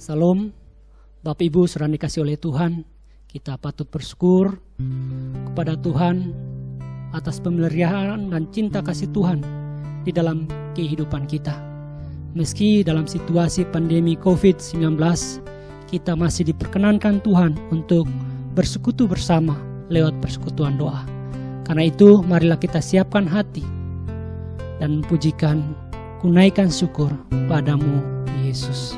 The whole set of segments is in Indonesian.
Salam, Bapak Ibu saudara dikasih oleh Tuhan, kita patut bersyukur kepada Tuhan atas pemeliharaan dan cinta kasih Tuhan di dalam kehidupan kita. Meski dalam situasi pandemi COVID-19, kita masih diperkenankan Tuhan untuk bersekutu bersama lewat persekutuan doa. Karena itu, marilah kita siapkan hati dan pujikan, kunaikan syukur padamu, Yesus.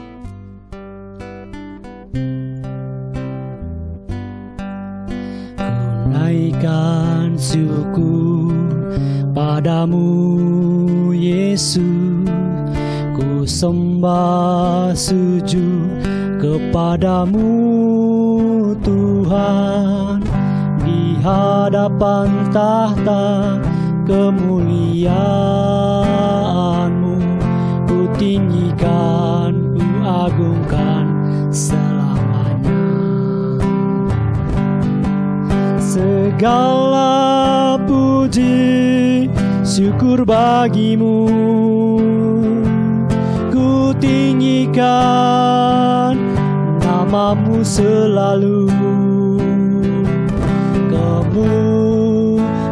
Kunaikan syukur padamu, Yesus. Ku sembah sujud kepadamu, Tuhan. Di hadapan tahta kemuliaan-Mu, ku tinggikan, ku agungkan selamanya. Segala puji syukur bagimu, ku tinggikan namamu selalu.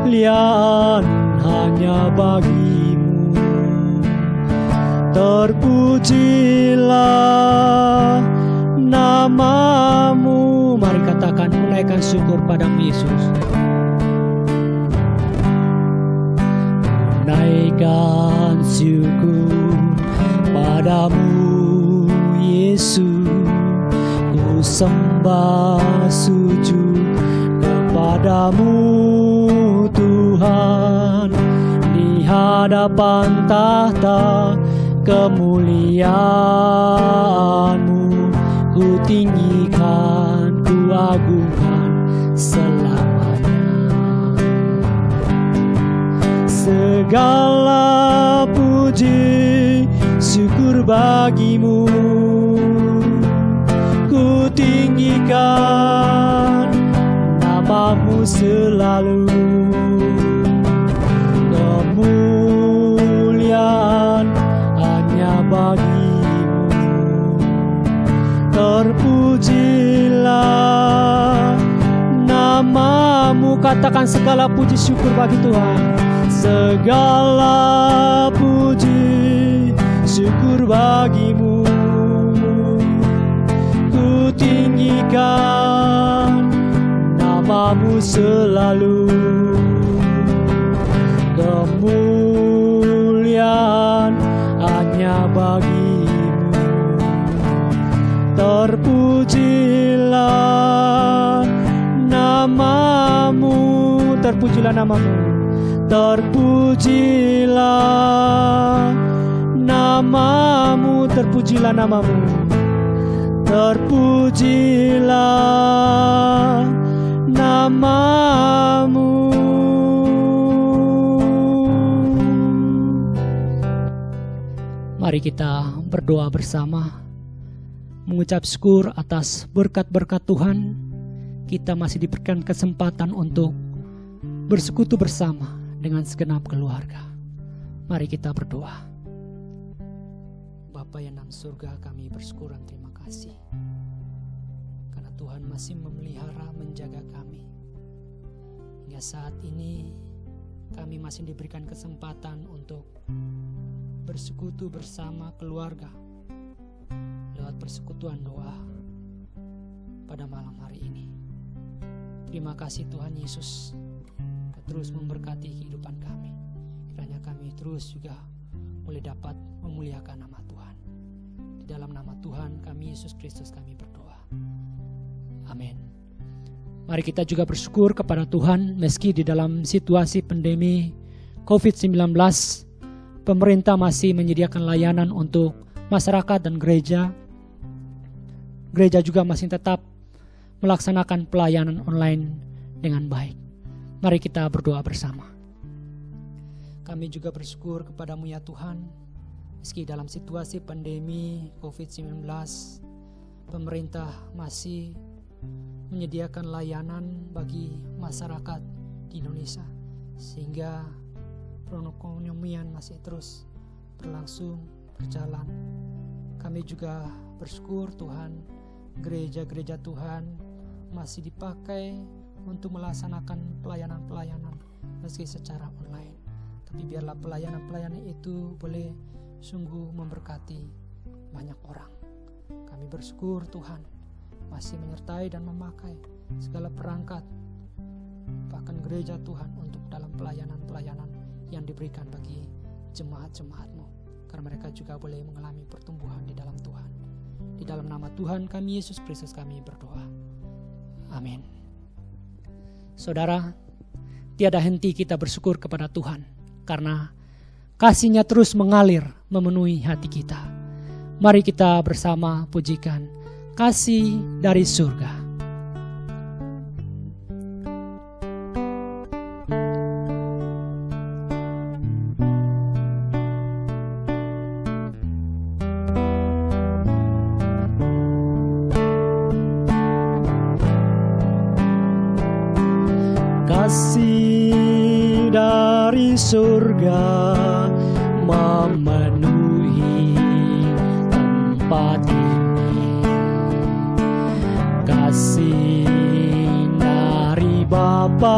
Kemuliaan hanya bagimu, terpujilah namamu. Mari katakan, kunaikan syukur padamu, Yesus. Kunaikan syukur padamu, Yesus. Ku sembah sujud kepadamu, Tuhan. Di hadapan tahta kemuliaan-Mu, ku tinggikan, ku agungkan selamanya. Segala puji syukur bagimu, ku tinggikan namamu selalu. Kemuliaan hanya bagimu, terpujilah namamu. Katakan, segala puji syukur bagi Tuhan. Segala puji syukur bagimu, ku tinggikan namamu selalu. Kemuliaan hanya bagimu, terpujilah namamu. Terpujilah namamu, terpujilah namamu, terpujilah namamu, terpujilah namamu. Mari kita berdoa bersama, mengucap syukur atas berkat-berkat Tuhan. Kita masih diberikan kesempatan untuk bersekutu bersama dengan segenap keluarga. Mari kita berdoa. Bapa yang dalam surga, kami bersyukur dan terima kasih karena Tuhan masih memelihara, menjaga kami. Hingga saat ini kami masih diberikan kesempatan untuk bersekutu bersama keluarga lewat persekutuan doa pada malam hari ini. Terima kasih Tuhan Yesus, terus memberkati kehidupan kami. Kiranya kami terus juga boleh dapat memuliakan nama Tuhan. Di dalam nama Tuhan kami Yesus Kristus kami berdoa. Amin. Mari kita juga bersyukur kepada Tuhan meski di dalam situasi pandemi COVID-19, pemerintah masih menyediakan layanan untuk masyarakat dan gereja. Gereja juga masih tetap melaksanakan pelayanan online dengan baik. Mari kita berdoa bersama. Kami juga bersyukur kepadamu ya Tuhan, meski dalam situasi pandemi COVID-19, pemerintah masih menyediakan layanan bagi masyarakat di Indonesia, sehingga perekonomian masih terus berlangsung, berjalan. Kami juga bersyukur Tuhan, gereja-gereja Tuhan masih dipakai untuk melaksanakan pelayanan-pelayanan meski secara online. Tapi biarlah pelayanan-pelayanan itu boleh sungguh memberkati banyak orang. Kami bersyukur Tuhan masih menyertai dan memakai segala perangkat, bahkan gereja Tuhan untuk dalam pelayanan-pelayanan yang diberikan bagi jemaat-jemaat-Mu, karena mereka juga boleh mengalami pertumbuhan di dalam Tuhan. Di dalam nama Tuhan kami Yesus Kristus kami berdoa. Amin. Saudara, tiada henti kita bersyukur kepada Tuhan karena kasih-Nya terus mengalir memenuhi hati kita. Mari kita bersama pujikan Kasih dari Surga. Kasih dari surga memenuhi tempat ini. Kasih dari Bapa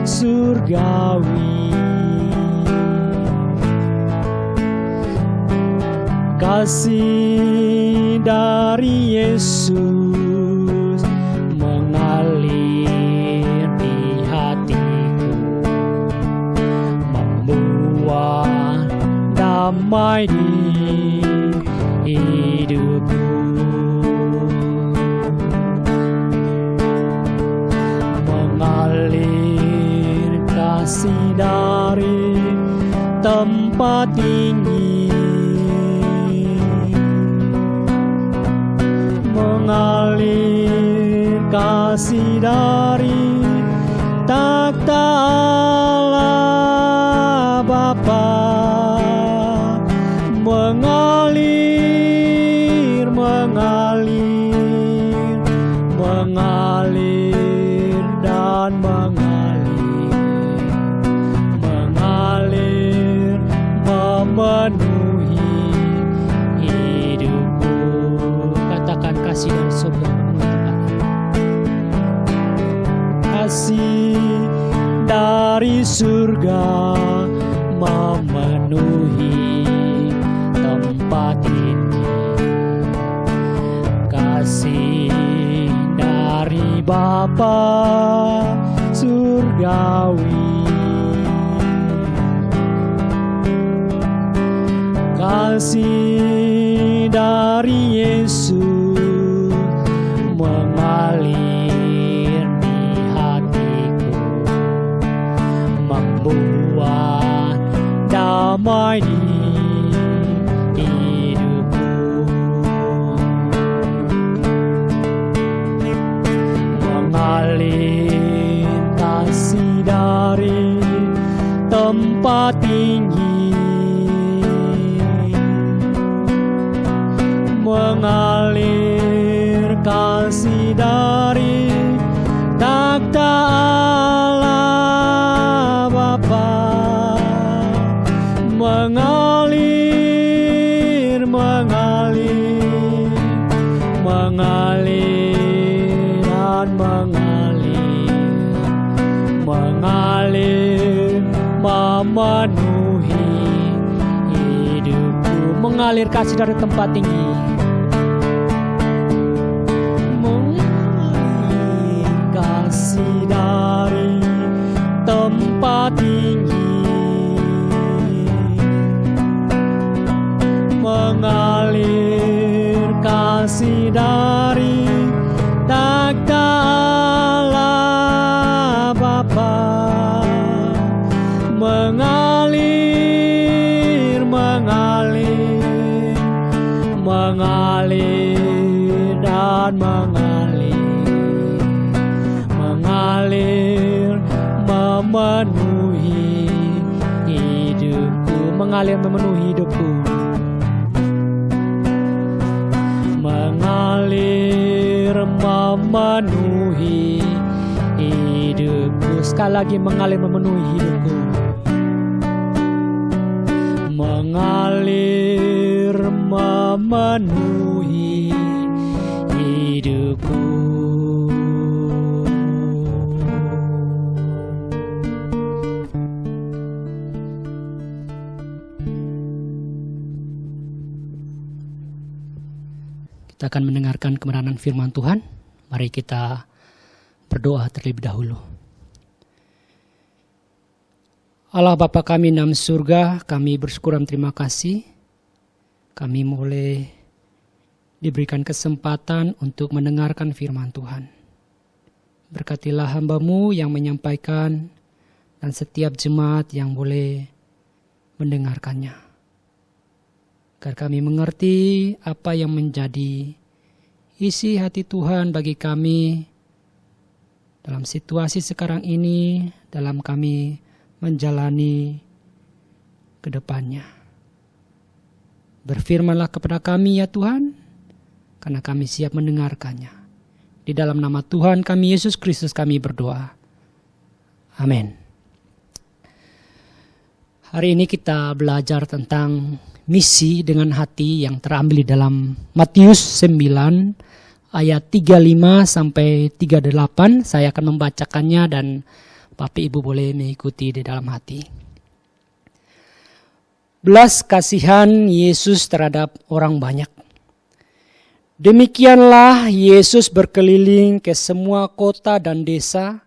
surgawi. Kasih dari Yesus mengalir di hatiku, membuat damai di hidupku. Mengalir kasih dari tempat tinggi, mengalir kasih dari takhta Allah Bapa, mengalir, mengalir, mengalir dan mengalir, mengalir memenuhi hidupku. Katakan kasih dari surga memenuhi tempat ini. Kasih dari surga memenuhi tempat ini. Kasih dari Bapa surgawi. Kasih dari Yesus mengalir di hatiku, membuat damai di hidupku. Mengalir kasih dari tempat tinggi, mengalir kasih dari takhta Allah Bapa, mengalir, mengalir, mengalir dan mengalir, mengalir memenuhi hidupku. Mengalir kasih dari tempat tinggi, mengalir kasih dari dari takhta Allah Bapa, mengalir, mengalir, mengalir dan mengalir, mengalir memenuhi hidupku, mengalir memenuhi hidupku, mengalir memenuhi hidupku. Sekali lagi, mengalir memenuhi hidupku, mengalir memenuhi hidupku. Kita akan mendengarkan kebenaran firman Tuhan. Mari kita berdoa terlebih dahulu. Allah Bapa kami dalam surga, kami bersyukur dan terima kasih. Kami boleh diberikan kesempatan untuk mendengarkan firman Tuhan. Berkatilah hamba-Mu yang menyampaikan dan setiap jemaat yang boleh mendengarkannya. Agar kami mengerti apa yang menjadi isi hati Tuhan bagi kami dalam situasi sekarang ini, dalam kami menjalani ke depannya. Berfirmanlah kepada kami ya Tuhan, karena kami siap mendengarkannya. Di dalam nama Tuhan kami Yesus Kristus kami berdoa. Amin. Hari ini kita belajar tentang misi dengan hati yang terambil di dalam Matius 9 ayat 35 sampai 38. Saya akan membacakannya dan Bapak Ibu boleh mengikuti di dalam hati. Belas kasihan Yesus terhadap orang banyak. Demikianlah Yesus berkeliling ke semua kota dan desa.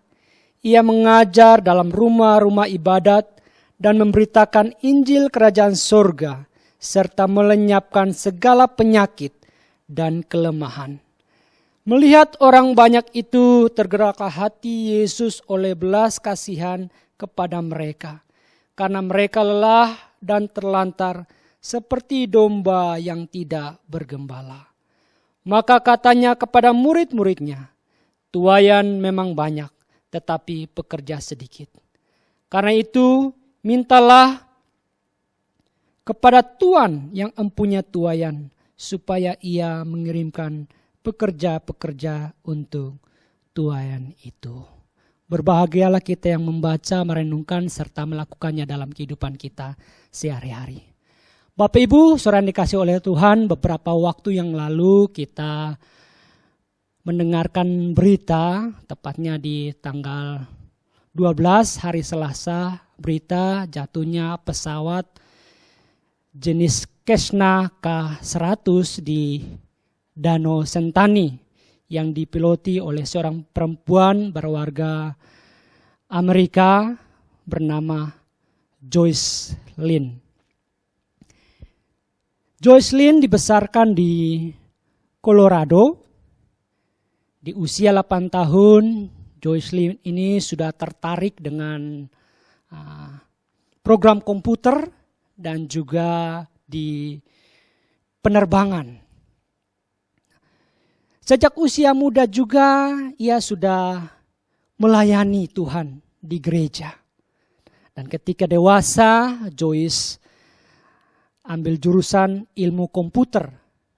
Ia mengajar dalam rumah-rumah ibadat dan memberitakan Injil Kerajaan Surga, serta melenyapkan segala penyakit dan kelemahan. Melihat orang banyak itu, tergeraklah hati Yesus oleh belas kasihan kepada mereka, karena mereka lelah dan terlantar seperti domba yang tidak bergembala. Maka katanya kepada murid-muridnya, tuaian memang banyak, tetapi pekerja sedikit. Karena itu, mintalah kepada Tuhan yang empunya tuaian, supaya ia mengirimkan pekerja-pekerja untuk tuaian itu. Berbahagialah kita yang membaca, merenungkan, serta melakukannya dalam kehidupan kita sehari-hari. Bapak Ibu, saudara yang dikasihi oleh Tuhan, beberapa waktu yang lalu kita mendengarkan berita, tepatnya di tanggal 12 hari Selasa, berita jatuhnya pesawat jenis Cessna K100 di Danau Sentani yang dipiloti oleh seorang perempuan berwarga Amerika bernama Joyce Lynn. Joyce Lynn dibesarkan di Colorado. Di usia 8 tahun, Joyce Lynn ini sudah tertarik dengan program komputer dan juga di penerbangan. Sejak usia muda juga ia sudah melayani Tuhan di gereja. Dan ketika dewasa, Joyce ambil jurusan ilmu komputer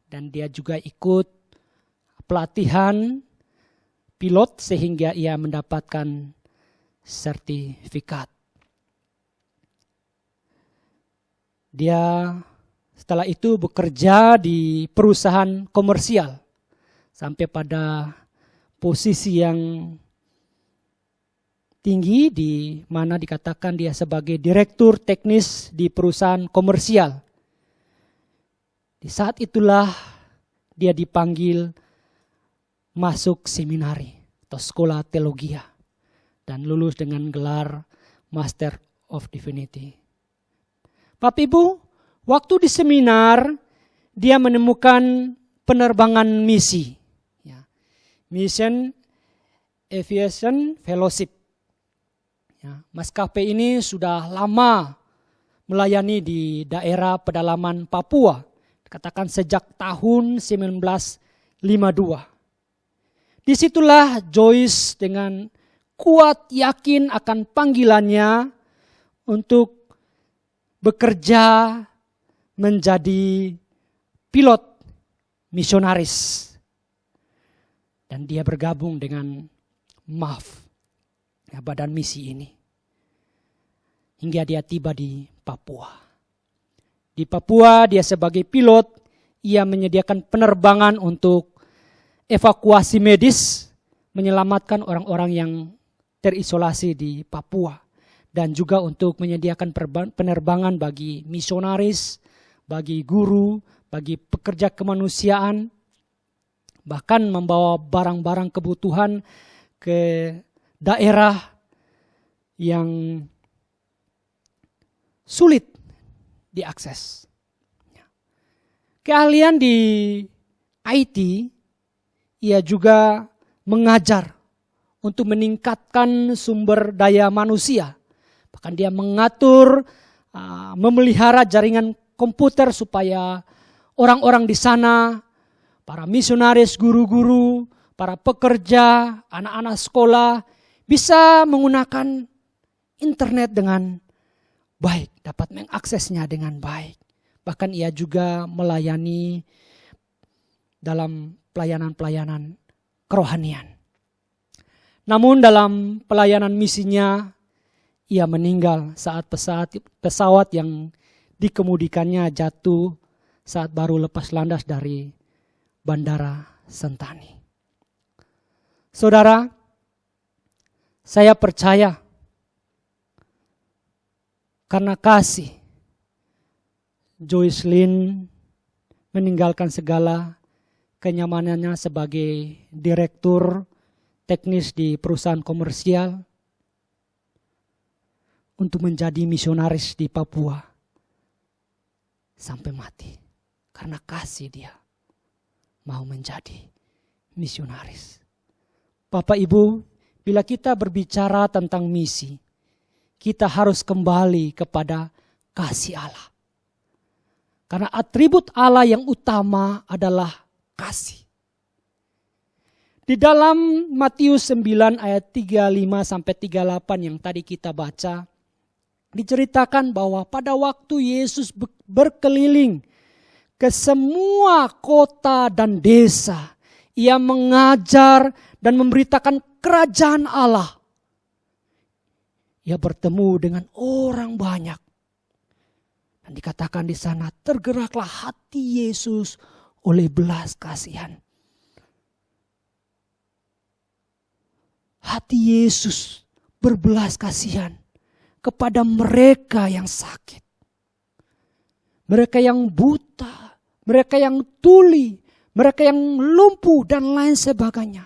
dan dia juga ikut pelatihan pilot sehingga ia mendapatkan sertifikat. Dia setelah itu bekerja di perusahaan komersial sampai pada posisi yang tinggi di mana dikatakan dia sebagai direktur teknis di perusahaan komersial. Di saat itulah dia dipanggil masuk seminari atau sekolah teologi dan lulus dengan gelar Master of Divinity. Bapak Ibu, waktu di seminar dia menemukan penerbangan misi. Ya. Mission Aviation Fellowship. Ya, maskapai ini sudah lama melayani di daerah pedalaman Papua. Katakan sejak tahun 1952. Disitulah Joyce dengan kuat yakin akan panggilannya untuk bekerja menjadi pilot misionaris. Dan dia bergabung dengan MAF, ya, badan misi ini. Hingga dia tiba di Papua. Di Papua dia sebagai pilot, ia menyediakan penerbangan untuk evakuasi medis, menyelamatkan orang-orang yang terisolasi di Papua. Dan juga untuk menyediakan penerbangan bagi misionaris, bagi guru, bagi pekerja kemanusiaan, bahkan membawa barang-barang kebutuhan ke daerah yang sulit diakses. Keahlian di IT, ia juga mengajar untuk meningkatkan sumber daya manusia. Bahkan dia mengatur, memelihara jaringan komputer supaya orang-orang di sana, para misionaris, guru-guru, para pekerja, anak-anak sekolah bisa menggunakan internet dengan baik, dapat mengaksesnya dengan baik. Bahkan ia juga melayani dalam pelayanan-pelayanan kerohanian. Namun dalam pelayanan misinya, ia meninggal saat pesawat yang dikemudikannya jatuh saat baru lepas landas dari Bandara Sentani. Saudara, saya percaya karena kasih, Joyce Lin meninggalkan segala kenyamanannya sebagai direktur teknis di perusahaan komersial untuk menjadi misionaris di Papua sampai mati. Karena kasih dia mau menjadi misionaris. Bapak Ibu, bila kita berbicara tentang misi, kita harus kembali kepada kasih Allah. Karena atribut Allah yang utama adalah kasih. Di dalam Matius 9 ayat 35 sampai 38 yang tadi kita baca, diceritakan bahwa pada waktu Yesus berkeliling ke semua kota dan desa, ia mengajar dan memberitakan kerajaan Allah. Ia bertemu dengan orang banyak. Dan dikatakan di sana, tergeraklah hati Yesus oleh belas kasihan. Hati Yesus berbelas kasihan kepada mereka yang sakit. Mereka yang buta, mereka yang tuli, mereka yang lumpuh dan lain sebagainya.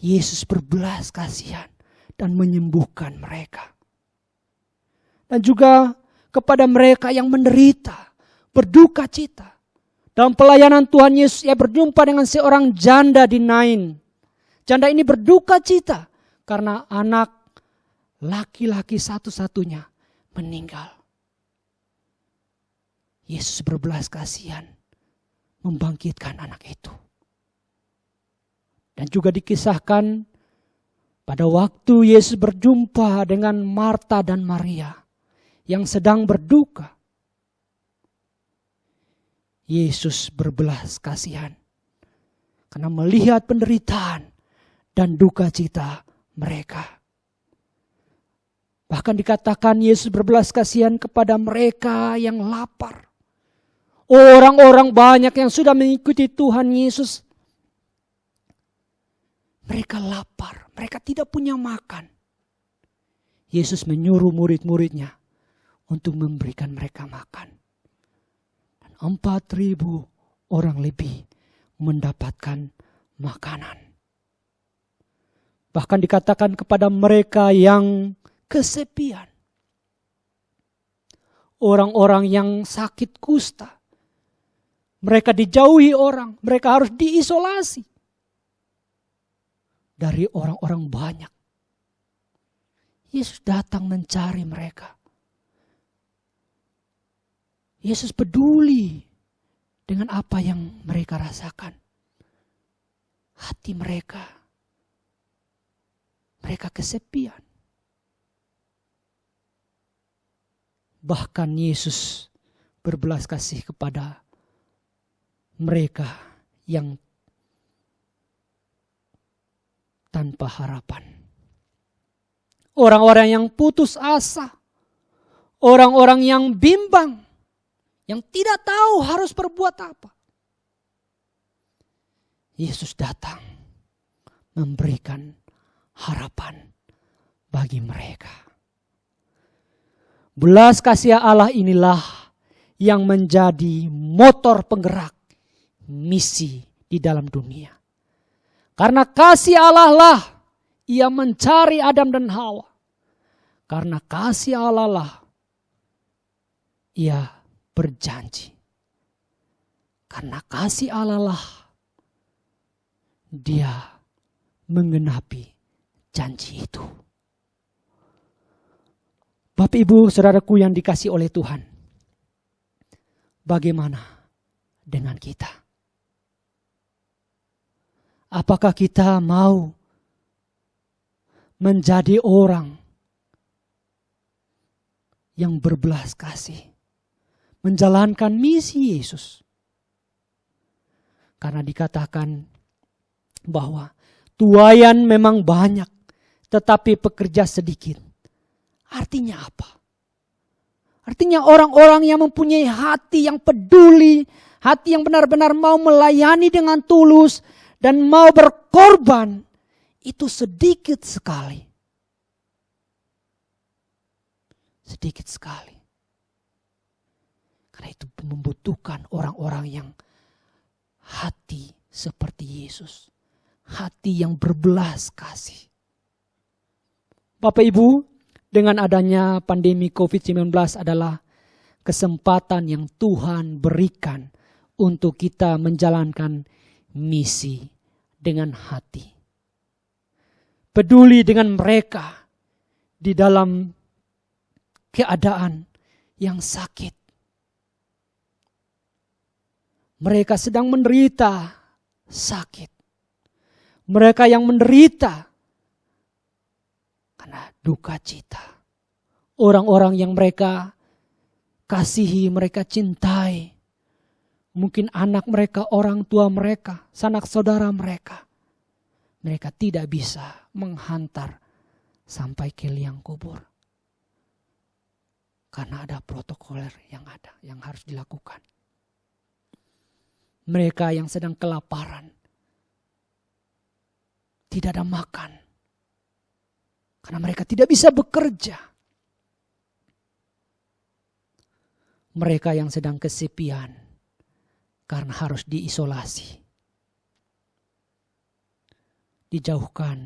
Yesus berbelas kasihan dan menyembuhkan mereka. Dan juga kepada mereka yang menderita, berduka cita. Dalam pelayanan Tuhan Yesus, ia berjumpa dengan seorang janda di Nain. Janda ini berduka cita karena anak laki-laki satu-satunya meninggal. Yesus berbelas kasihan membangkitkan anak itu. Dan juga dikisahkan pada waktu Yesus berjumpa dengan Marta dan Maria yang sedang berduka. Yesus berbelas kasihan karena melihat penderitaan dan duka cita mereka. Bahkan dikatakan Yesus berbelas kasihan kepada mereka yang lapar. Orang-orang banyak yang sudah mengikuti Tuhan Yesus, mereka lapar, mereka tidak punya makan. Yesus menyuruh murid-muridnya untuk memberikan mereka makan. Dan 4.000 orang lebih mendapatkan makanan. Bahkan dikatakan kepada mereka yang kesepian, orang-orang yang sakit kusta, Mereka dijauhi orang, mereka harus diisolasi dari orang-orang banyak. Yesus datang mencari mereka. Yesus peduli dengan apa yang mereka rasakan. Hati mereka kesepian. Bahkan Yesus berbelas kasih kepada mereka yang tanpa harapan. Orang-orang yang putus asa. Orang-orang yang bimbang. Yang tidak tahu harus berbuat apa. Yesus datang memberikan harapan bagi mereka. Belas kasih Allah inilah yang menjadi motor penggerak misi di dalam dunia. Karena kasih Allah lah ia mencari Adam dan Hawa. Karena kasih Allah lah ia berjanji. Karena kasih Allah lah dia menggenapi janji itu. Bapak Ibu saudaraku yang dikasihi oleh Tuhan. Bagaimana dengan kita? Apakah kita mau menjadi orang yang berbelas kasih, menjalankan misi Yesus? Karena dikatakan bahwa tuaian memang banyak, tetapi pekerja sedikit. Artinya apa? Artinya orang-orang yang mempunyai hati yang peduli, hati yang benar-benar mau melayani dengan tulus, dan mau berkorban, itu sedikit sekali. Sedikit sekali. Karena itu membutuhkan orang-orang yang hati seperti Yesus. Hati yang berbelas kasih. Bapak Ibu, dengan adanya pandemi COVID-19 adalah kesempatan yang Tuhan berikan untuk kita menjalankan misi dengan hati. Peduli dengan mereka di dalam keadaan yang sakit. Mereka sedang menderita sakit. Mereka yang menderita karena duka cita. Orang-orang yang mereka kasihi, mereka cintai. Mungkin anak mereka, orang tua mereka, sanak saudara mereka. Mereka tidak bisa menghantar sampai ke liang kubur. Karena ada protokoler yang ada, yang harus dilakukan. Mereka yang sedang kelaparan. Tidak ada makan. Karena mereka tidak bisa bekerja. Mereka yang sedang kesepian. Karena harus diisolasi. Dijauhkan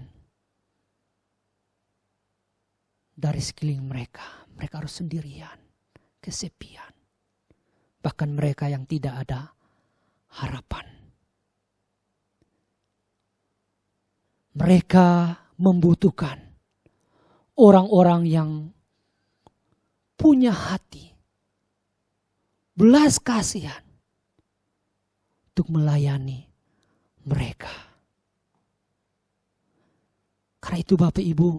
dari sekeliling mereka. Mereka harus sendirian, kesepian. Bahkan mereka yang tidak ada harapan. Mereka membutuhkan orang-orang yang punya hati, belas kasihan untuk melayani mereka. Karena itu Bapak Ibu,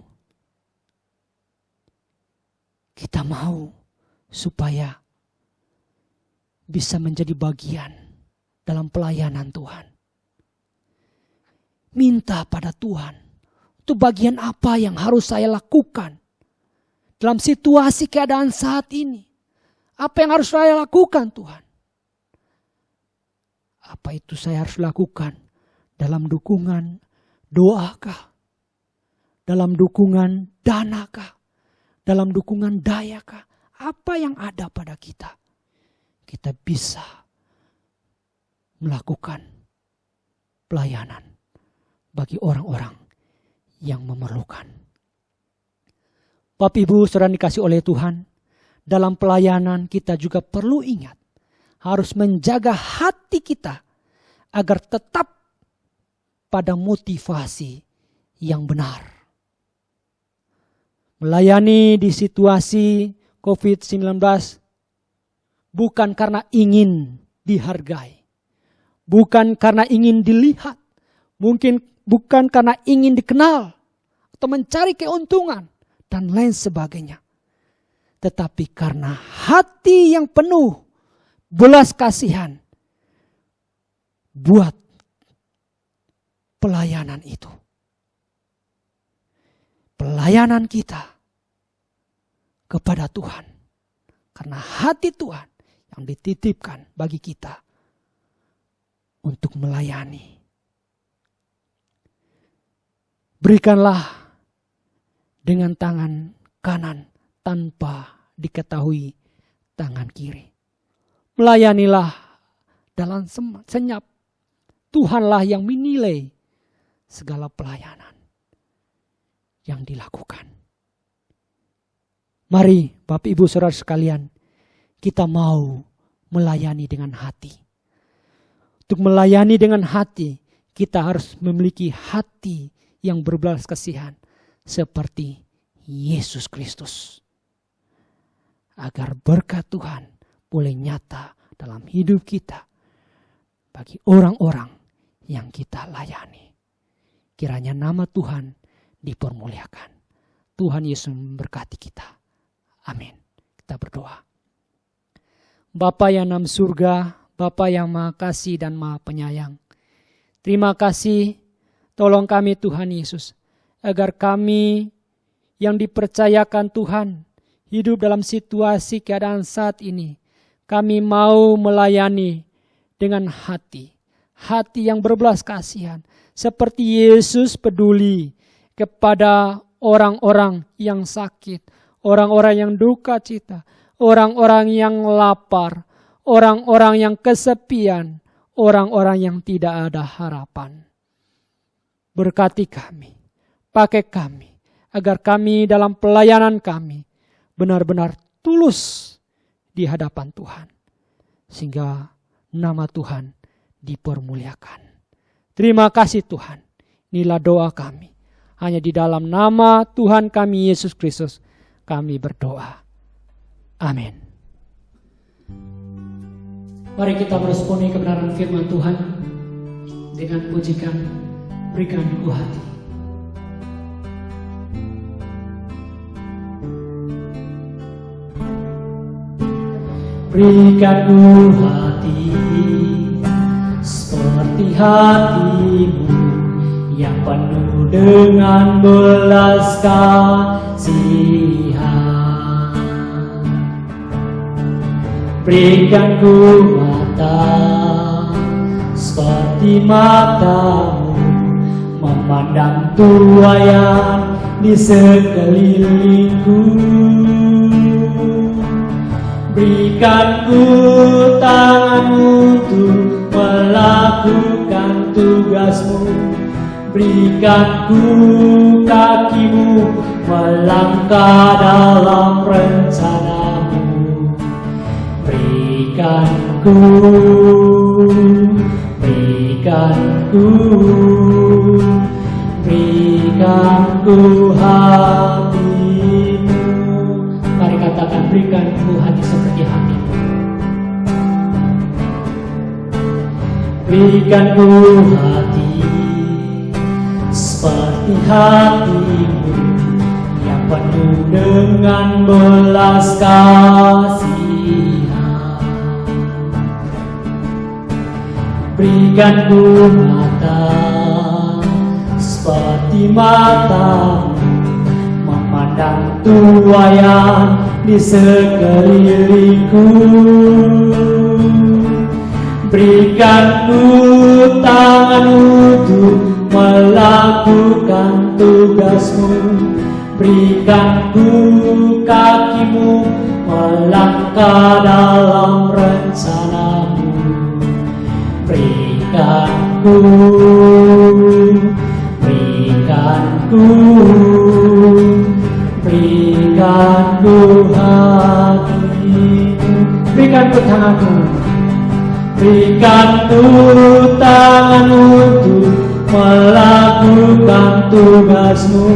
kita mau supaya bisa menjadi bagian dalam pelayanan Tuhan. Minta pada Tuhan, itu bagian apa yang harus saya lakukan dalam situasi keadaan saat ini? Apa yang harus saya lakukan Tuhan? Apa itu saya harus lakukan? Dalam dukungan doakah? Dalam dukungan danakah? Dalam dukungan dayakah? Apa yang ada pada kita? Kita bisa melakukan pelayanan bagi orang-orang yang memerlukan. Bapak Ibu saudara dikasih oleh Tuhan, dalam pelayanan kita juga perlu ingat harus menjaga hati kita agar tetap pada motivasi yang benar. Melayani di situasi COVID-19 bukan karena ingin dihargai, bukan karena ingin dilihat, mungkin bukan karena ingin dikenal atau mencari keuntungan dan lain sebagainya. Tetapi karena hati yang penuh belas kasihan buat pelayanan itu. Pelayanan kita kepada Tuhan. Karena hati Tuhan yang dititipkan bagi kita untuk melayani. Berikanlah dengan tangan kanan tanpa diketahui tangan kiri. Melayanilah dalam senyap. Tuhanlah yang menilai segala pelayanan yang dilakukan. Mari Bapak Ibu Saudara sekalian, kita mau melayani dengan hati. Untuk melayani dengan hati, kita harus memiliki hati yang berbelas kasihan seperti Yesus Kristus. Agar berkat Tuhan boleh nyata dalam hidup kita bagi orang-orang yang kita layani. Kiranya nama Tuhan dipermuliakan. Tuhan Yesus memberkati kita. Amin. Kita berdoa. Bapa yang dalam surga, Bapa yang maha kasih dan maha penyayang. Terima kasih, tolong kami Tuhan Yesus, agar kami yang dipercayakan Tuhan, hidup dalam situasi keadaan saat ini, kami mau melayani dengan hati yang berbelas kasihan, seperti Yesus peduli kepada orang-orang yang sakit, orang-orang yang duka cita, orang-orang yang lapar, orang-orang yang kesepian, orang-orang yang tidak ada harapan. Berkati kami, pakai kami, agar kami dalam pelayanan kami benar-benar tulus di hadapan Tuhan. Sehingga nama Tuhan dipermuliakan. Terima kasih Tuhan. Inilah doa kami. Hanya di dalam nama Tuhan kami Yesus Kristus kami berdoa. Amin. Mari kita meresponi kebenaran firman Tuhan dengan pujikan Berikan Ku Hati. Berikan ku hati seperti hatimu yang penuh dengan belas kasihan. Berikan ku mata seperti matamu memandang tuayan di sekelilingku. Berikan ku tanganmu untuk melakukan tugasmu. Berikan ku kakimu melangkah dalam rencanamu. Berikan ku hatimu. Mari katakan berikan ku hati seperti hatimu. Berikan ku hati seperti hatimu yang penuh dengan belas kasihan. Berikan ku mata seperti matamu memandang tuayan di sekelilingku. Berikan ku tanganmu untuk melakukan tugasmu. Berikan ku kakimu melangkah dalam rencanamu. Berikan ku hatimu. Berikan ku tanganmu Berikan ku tangan untuk melakukan tugasmu,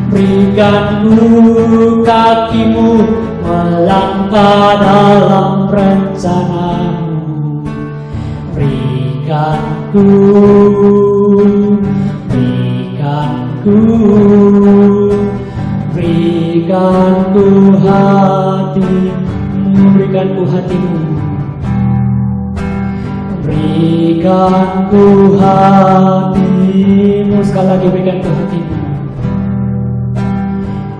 berikan ku kakimu melangkah dalam rencanamu. Berikan ku hatimu, berikan ku hatimu, berikan ku hatimu, sekali lagi berikan ku hatimu,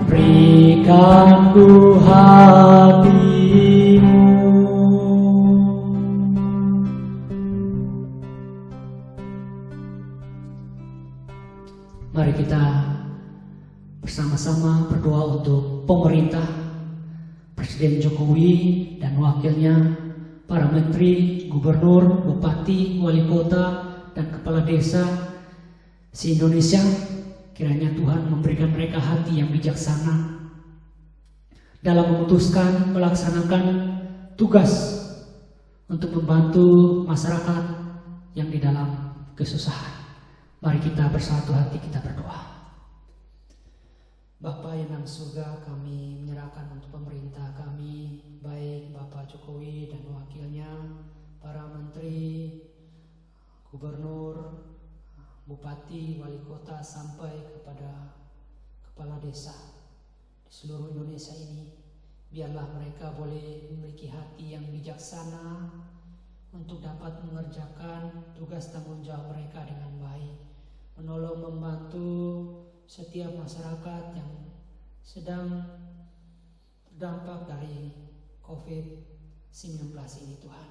berikan ku hatimu. Mari kita bersama-sama berdoa untuk pemerintah, Presiden Jokowi dan wakilnya, para menteri, gubernur, bupati, wali kota, dan kepala desa se-Indonesia. Kiranya Tuhan memberikan mereka hati yang bijaksana dalam memutuskan melaksanakan tugas untuk membantu masyarakat yang di dalam kesusahan. Mari kita bersatu hati, kita berdoa. Bapa yang dalam surga, kami menyerahkan untuk pemerintah kami, baik Bapak Jokowi dan wakilnya, para menteri, gubernur, bupati, wali kota, sampai kepada kepala desa di seluruh Indonesia ini. Biarlah mereka boleh memiliki hati yang bijaksana untuk dapat mengerjakan tugas tanggung jawab mereka dengan baik, menolong membantu setiap masyarakat yang sedang terdampak dari COVID-19 ini, Tuhan.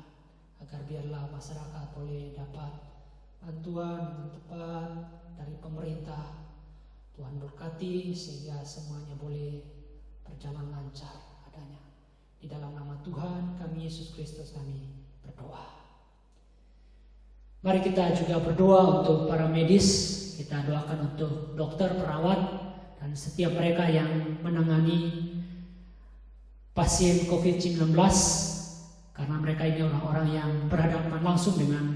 Agar biarlah masyarakat boleh dapat bantuan dengan tepat dari pemerintah. Tuhan berkati sehingga semuanya boleh berjalan lancar adanya. Di dalam nama Tuhan kami Yesus Kristus kami berdoa. Mari kita juga berdoa untuk para medis. Kita doakan untuk dokter, perawat, dan setiap mereka yang menangani pasien COVID-19, karena mereka ini orang-orang yang berhadapan langsung dengan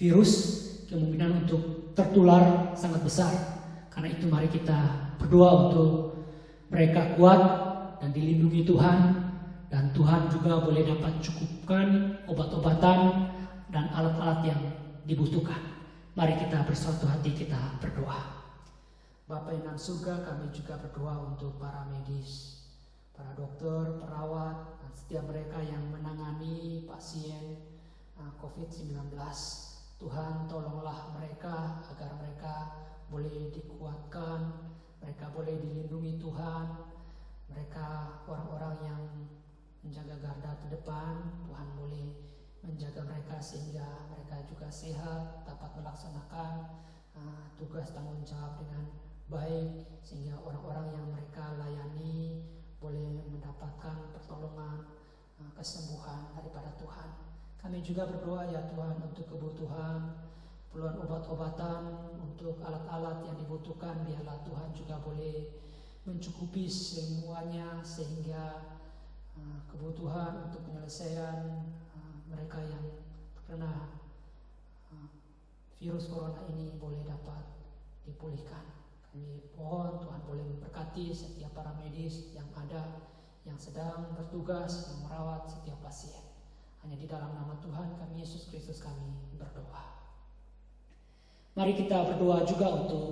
virus, kemungkinan untuk tertular sangat besar. Karena itu mari kita berdoa untuk mereka kuat dan dilindungi Tuhan, dan Tuhan juga boleh dapat cukupkan obat-obatan dan alat-alat yang dibutuhkan. Mari kita bersatu hati, kita berdoa. Bapa yang dalam surga, kami juga berdoa untuk para medis, para dokter, perawat, dan setiap mereka yang menangani pasien COVID-19. Tuhan tolonglah mereka agar mereka boleh dikuatkan, mereka boleh dilindungi Tuhan. Mereka orang-orang yang menjaga garda terdepan, Tuhan boleh menjaga mereka sehingga mereka juga sehat, dapat melaksanakan tugas tanggung jawab dengan baik, sehingga orang-orang yang mereka layani boleh mendapatkan pertolongan, kesembuhan daripada Tuhan. Kami juga berdoa ya Tuhan untuk kebutuhan, keperluan obat-obatan, untuk alat-alat yang dibutuhkan, biarlah Tuhan juga boleh mencukupi semuanya sehingga kebutuhan untuk penyelesaian mereka yang terkena virus corona ini boleh dapat dipulihkan. Kami mohon Tuhan boleh memberkati setiap para medis yang ada, yang sedang bertugas yang merawat setiap pasien. Hanya di dalam nama Tuhan kami Yesus Kristus kami berdoa. Mari kita berdoa juga untuk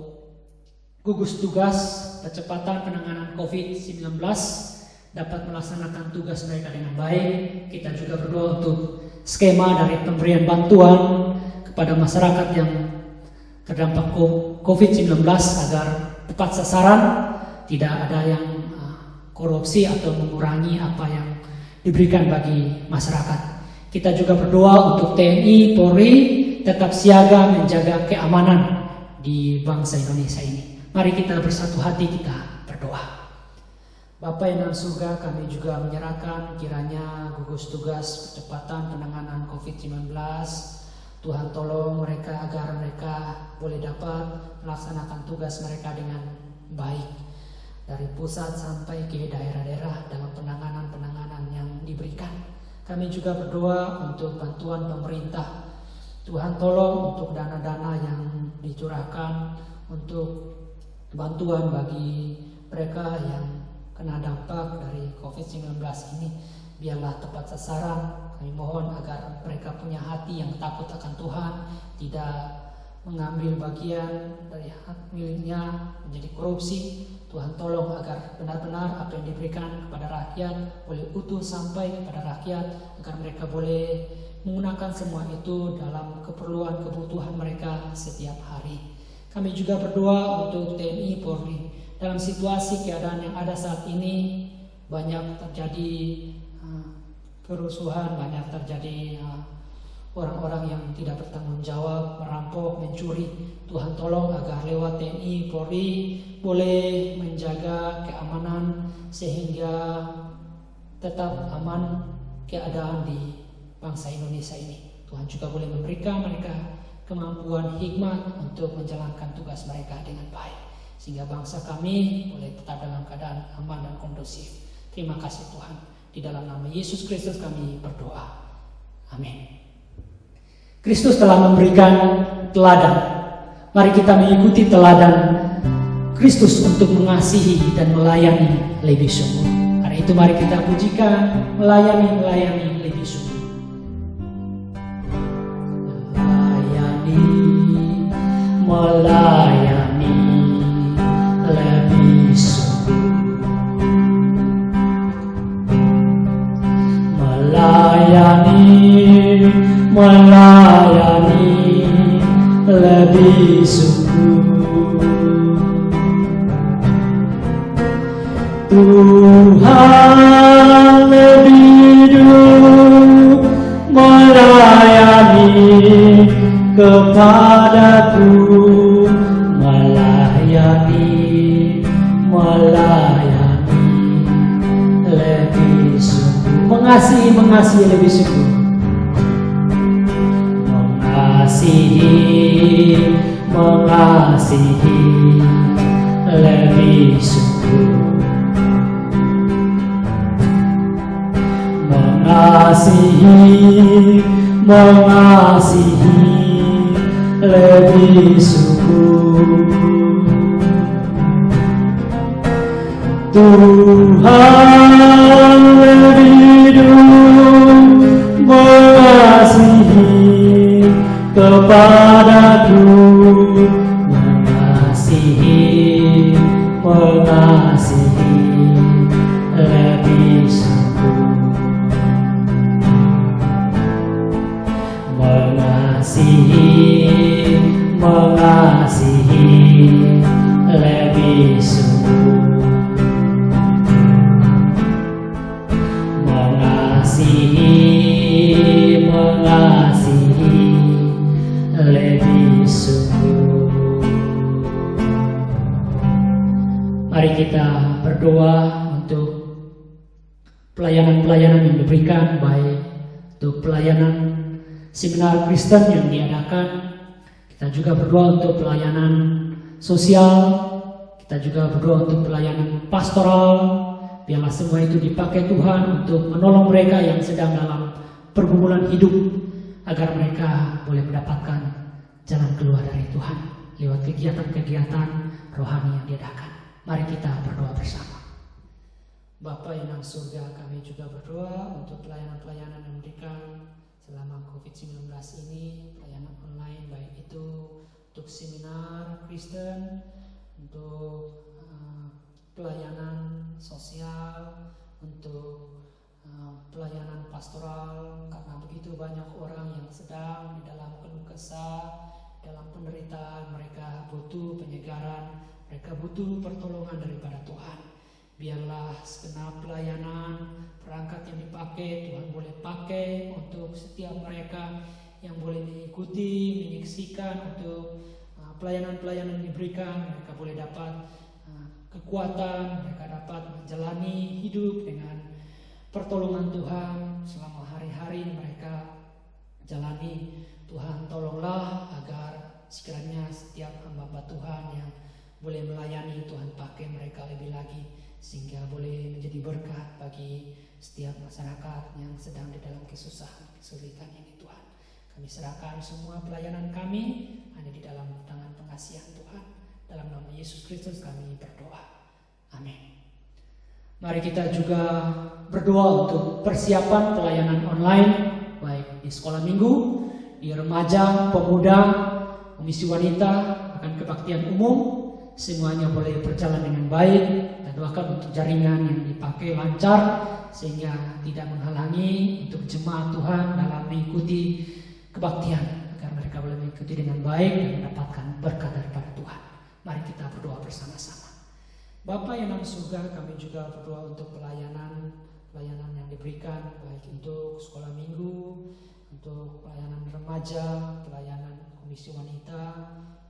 gugus tugas percepatan penanganan COVID-19 dapat melaksanakan tugas mereka dengan baik. Kita juga berdoa untuk skema dari pemberian bantuan kepada masyarakat yang terdampak COVID-19 agar tepat sasaran, tidak ada yang korupsi atau mengurangi apa yang diberikan bagi masyarakat. Kita juga berdoa untuk TNI, Polri tetap siaga menjaga keamanan di bangsa Indonesia ini. Mari kita bersatu hati, kita berdoa. Bapa yang dalam surga, kami juga menyerahkan kiranya gugus tugas percepatan penanganan COVID-19. Tuhan tolong mereka agar mereka boleh dapat melaksanakan tugas mereka dengan baik. Dari pusat sampai ke daerah-daerah dalam penanganan yang diberikan. Kami juga berdoa untuk bantuan pemerintah. Tuhan tolong untuk dana-dana yang dicurahkan untuk bantuan bagi mereka yang kena dampak dari COVID-19 ini. Biarlah tepat sasaran. Kami mohon agar mereka punya hati yang takut akan Tuhan, tidak mengambil bagian dari hak miliknya menjadi korupsi. Tuhan tolong agar benar-benar apa yang diberikan kepada rakyat boleh utuh sampai kepada rakyat, agar mereka boleh menggunakan semua itu dalam keperluan kebutuhan mereka setiap hari. Kami juga berdoa untuk TNI Polri. Dalam situasi keadaan yang ada saat ini, banyak terjadi kerusuhan, banyak terjadi orang-orang yang tidak bertanggung jawab, merampok, mencuri. Tuhan tolong agar lewat TNI Polri boleh menjaga keamanan sehingga tetap aman keadaan di bangsa Indonesia ini. Tuhan juga boleh memberikan mereka kemampuan hikmat untuk menjalankan tugas mereka dengan baik, sehingga bangsa kami boleh tetap dalam keadaan aman dan kondusif. Terima kasih Tuhan. Di dalam nama Yesus Kristus kami berdoa. Amin. Kristus telah memberikan teladan. Mari kita mengikuti teladan Kristus untuk mengasihi dan melayani lebih sungguh. Karena itu mari kita pujikan, melayani lebih sungguh. Melayani lebih sungguh. Melayani lebih sungguh. Tuhan lebih dulu melayani kepadaku, melayani lebih sungguh. Mengasihi lebih sungguh. Mengasihi lebih sungguh. Mengasihi lebih sungguh. Tuhan lebih dulu mengasihi kepadaku, mengasihi lebih sungguh. Mengasihi lebih sungguh. Mengasihi lebih sungguh. Mari kita berdoa untuk pelayanan-pelayanan yang diberikan, baik untuk pelayanan seminar Kristen yang diadakan. Kita juga berdoa untuk pelayanan sosial. Kita juga berdoa untuk pelayanan pastoral. Biarlah semua itu dipakai Tuhan untuk menolong mereka yang sedang dalam pergumulan hidup, agar mereka boleh mendapatkan jalan keluar dari Tuhan lewat kegiatan-kegiatan rohani yang diadakan. Mari kita berdoa bersama. Bapa yang dalam surga, kami juga berdoa untuk pelayanan-pelayanan yang diberikan selama COVID-19 ini, pelayanan online, baik itu untuk seminar Kristen, untuk pelayanan sosial, untuk pelayanan pastoral, karena begitu banyak orang yang sedang di dalam keluh kesah, dalam penderitaan. Mereka butuh penyegaran, mereka butuh pertolongan daripada Tuhan. Biarlah segenap pelayanan, perangkat yang dipakai, Tuhan boleh pakai untuk setiap mereka yang boleh mengikuti, menyaksikan untuk pelayanan-pelayanan yang diberikan. Mereka boleh dapat kekuatan, mereka dapat menjalani hidup dengan pertolongan Tuhan selama hari-hari mereka jalani. Tuhan tolonglah agar sekiranya setiap hamba-hamba Tuhan yang boleh melayani, Tuhan pakai mereka lebih lagi sehingga boleh menjadi berkat bagi setiap masyarakat yang sedang di dalam kesusahan, kesulitan ini Tuhan. Kami serahkan semua pelayanan kami hanya di dalam tangan pengasihan Tuhan. Dalam nama Yesus Kristus kami berdoa. Amin. Mari kita juga berdoa untuk persiapan pelayanan online, baik di sekolah minggu, di remaja, pemuda, komisi wanita, akan kebaktian umum. Semuanya boleh berjalan dengan baik, dan doakan untuk jaringan yang dipakai lancar sehingga tidak menghalangi untuk jemaat Tuhan dalam mengikuti kebaktian, agar mereka boleh mengikuti dengan baik dan mendapatkan berkat daripada Tuhan. Mari kita berdoa bersama-sama. Bapa yang dalam surga, kami juga berdoa untuk pelayanan yang diberikan, baik untuk sekolah minggu, untuk pelayanan remaja, pelayanan komisi wanita,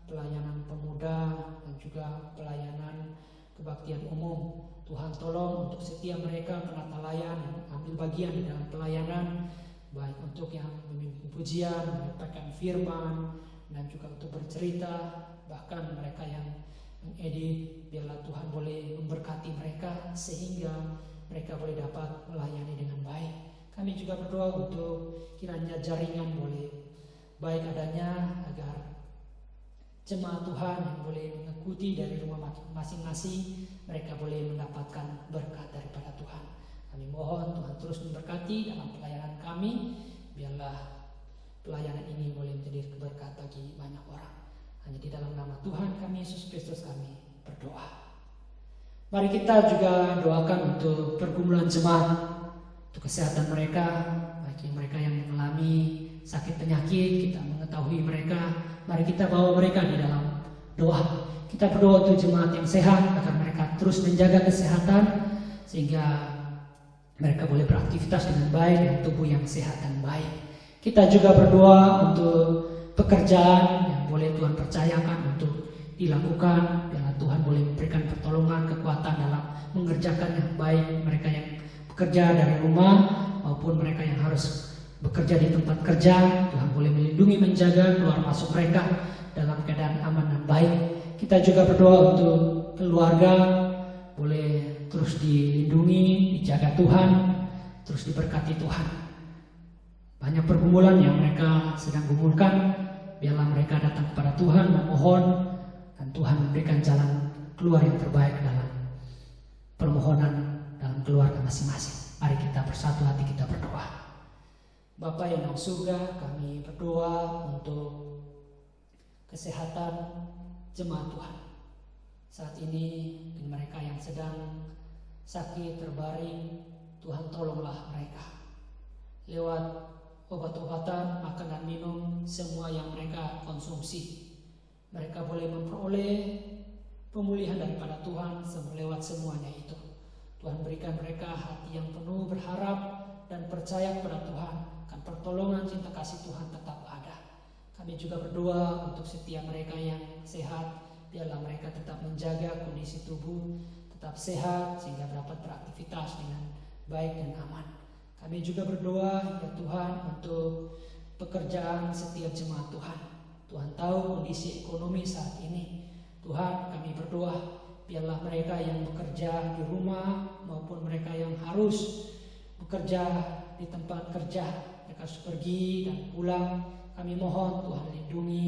pelayanan pemuda, dan juga pelayanan kebaktian umum. Tuhan tolong untuk setiap mereka penata layan yang ambil bagian di dalam pelayanan, baik untuk yang memimpin pujian, menyampaikan firman, dan juga untuk bercerita, bahkan mereka yang mengedit. Biarlah Tuhan boleh memberkati mereka sehingga mereka boleh dapat melayani dengan baik. Kami juga berdoa untuk kiranya jaringan boleh baik adanya, agar jemaat Tuhan yang boleh mengikuti dari rumah masing-masing, mereka boleh mendapatkan berkat daripada Tuhan. Kami mohon Tuhan terus memberkati dalam pelayanan kami. Biarlah pelayanan ini boleh menjadi berkat bagi banyak orang. Hanya di dalam nama Tuhan kami Yesus Kristus kami berdoa. Mari kita juga doakan untuk pergumulan jemaat, untuk kesehatan mereka, bagi mereka yang mengalami sakit penyakit. Kita mengetahui mereka, mari kita bawa mereka di dalam doa. Kita berdoa untuk jemaat yang sehat, agar mereka terus menjaga kesehatan sehingga mereka boleh beraktivitas dengan baik dan tubuh yang sehat dan baik. Kita juga berdoa untuk pekerjaan yang boleh Tuhan percayakan untuk dilakukan. Biarlah Tuhan boleh memberikan pertolongan, kekuatan dalam mengerjakan yang baik. Mereka yang bekerja dari rumah maupun mereka yang harus bekerja di tempat kerja, Tuhan boleh melindungi, menjaga keluar masuk mereka dalam keadaan aman dan baik. Kita juga berdoa untuk keluarga boleh terus dilindungi, dijaga Tuhan, terus diberkati Tuhan. Banyak pergumulan yang mereka sedang gumulkan, biarlah mereka datang kepada Tuhan memohon, dan Tuhan memberikan jalan keluar yang terbaik dalam permohonan dalam keluarga masing-masing. Mari kita bersatu hati, kita berdoa. Bapa yang dalam surga, kami berdoa untuk kesehatan jemaat Tuhan. Saat ini mereka yang sedang sakit terbaring, Tuhan tolonglah mereka. Lewat obat-obatan, makan dan minum, semua yang mereka konsumsi, mereka boleh memperoleh pemulihan daripada Tuhan lewat semuanya itu. Tuhan berikan mereka hati yang penuh berharap dan percaya kepada Tuhan, kan pertolongan cinta kasih Tuhan tetap ada. Kami juga berdoa untuk setiap mereka yang sehat, biarlah mereka tetap menjaga kondisi tubuh tetap sehat sehingga dapat beraktivitas dengan baik dan aman. Kami juga berdoa ya Tuhan untuk pekerjaan setiap jemaat Tuhan. Tuhan tahu kondisi ekonomi saat ini. Tuhan, kami berdoa biarlah mereka yang bekerja di rumah maupun mereka yang harus bekerja di tempat kerja, mereka harus pergi dan pulang. Kami mohon Tuhan lindungi,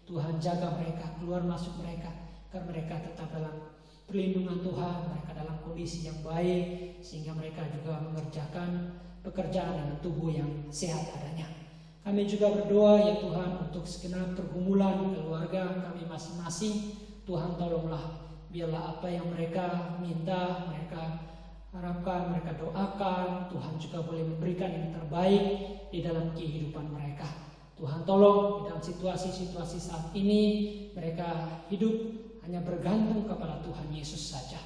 Tuhan jaga mereka, keluar masuk mereka, agar mereka tetap dalam perlindungan Tuhan, mereka dalam kondisi yang baik, sehingga mereka juga mengerjakan pekerjaan dengan tubuh yang sehat adanya. Kami juga berdoa ya Tuhan untuk segenap pergumulan keluarga kami masing-masing. Tuhan tolonglah, biarlah apa yang mereka minta, mereka harapkan, mereka doakan, Tuhan juga boleh memberikan yang terbaik di dalam kehidupan mereka. Tuhan tolong di dalam situasi-situasi saat ini mereka hidup hanya bergantung kepada Tuhan Yesus saja.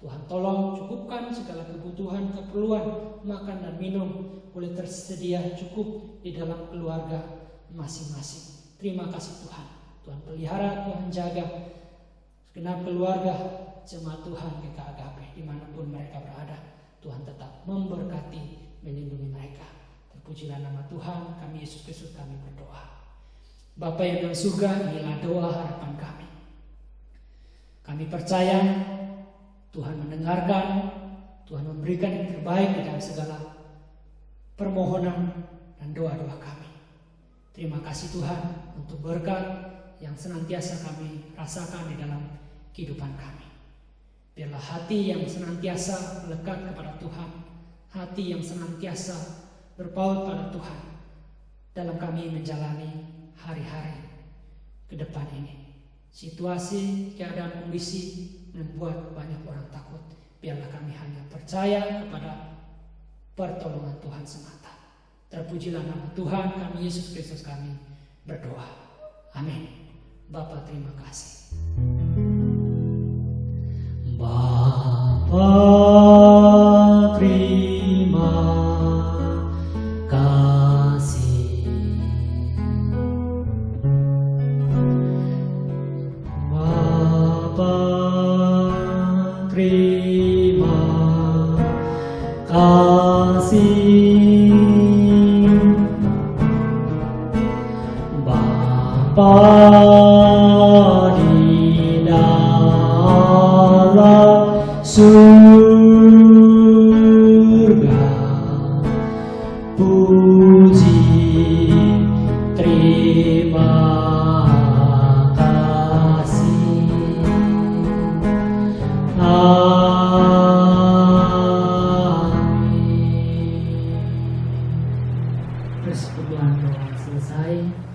Tuhan tolong cukupkan segala kebutuhan, keperluan, makan dan minum boleh tersedia cukup di dalam keluarga masing-masing. Terima kasih Tuhan. Tuhan pelihara, Tuhan jaga segenap keluarga jemaat Tuhan GKAGP dimanapun mereka berada. Tuhan tetap memberkati, melindungi mereka. Terpujilah nama Tuhan, kami Yesus Kristus kami berdoa. Bapa yang dalam surga, inilah doa harapan kami. Kami percaya Tuhan mendengarkan, Tuhan memberikan yang terbaik di dalam segala permohonan dan doa-doa kami. Terima kasih Tuhan untuk berkat yang senantiasa kami rasakan di dalam kehidupan kami. Biarlah hati yang senantiasa melekat kepada Tuhan, hati yang senantiasa berpaut pada Tuhan dalam kami menjalani hari-hari ke depan ini. Situasi, keadaan, kondisi membuat banyak orang takut. Biarlah kami hanya percaya kepada pertolongan Tuhan semata. Terpujilah nama Tuhan kami Yesus Kristus kami berdoa. Amin. Bapa terima kasih. Bapa terima kasih. Bapa terima kasih. Bapa di dalam surga, puji terima kasih. Amin. Persekutuan doa selesai.